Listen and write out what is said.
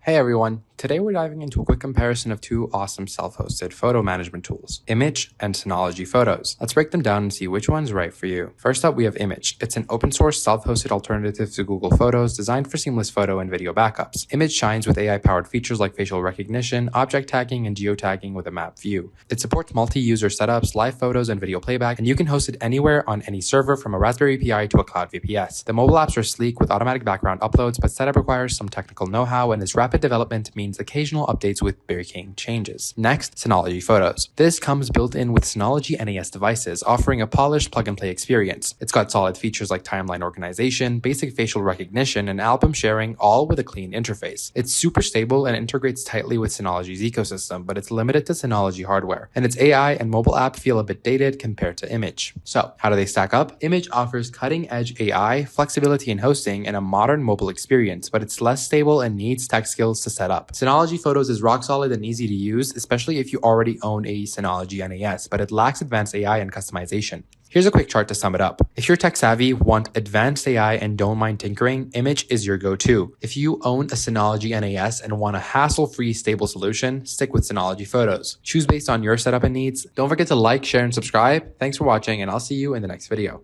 Hey everyone, today we're diving into a quick comparison of two awesome self-hosted photo management tools, Immich and Synology Photos. Let's break them down and see which one's right for you. First up, we have Immich. It's an open source self-hosted alternative to Google Photos designed for seamless photo and video backups. Immich shines with AI-powered features like facial recognition, object tagging, and geotagging with a map view. It supports multi-user setups, live photos, and video playback, and you can host it anywhere on any server from a Raspberry Pi to a cloud VPS. The mobile apps are sleek with automatic background uploads, but setup requires some technical know-how, and its rapid development means occasional updates with breaking changes. Next, Synology Photos. This comes built in with Synology NAS devices, offering a polished plug-and-play experience. It's got solid features like timeline organization, basic facial recognition, and album sharing, all with a clean interface. It's super stable and integrates tightly with Synology's ecosystem, but it's limited to Synology hardware, and its AI and mobile app feel a bit dated compared to Immich. So, how do they stack up? Immich offers cutting-edge AI, flexibility in hosting, and a modern mobile experience, but it's less stable and needs tech skills to set up. Synology Photos is rock solid and easy to use, especially if you already own a Synology NAS, but it lacks advanced AI and customization. Here's a quick chart to sum it up. If you're tech savvy, want advanced AI, and don't mind tinkering, Immich is your go-to. If you own a Synology NAS and want a hassle-free, stable solution, stick with Synology Photos. Choose based on your setup and needs. Don't forget to like, share, and subscribe. Thanks for watching, and I'll see you in the next video.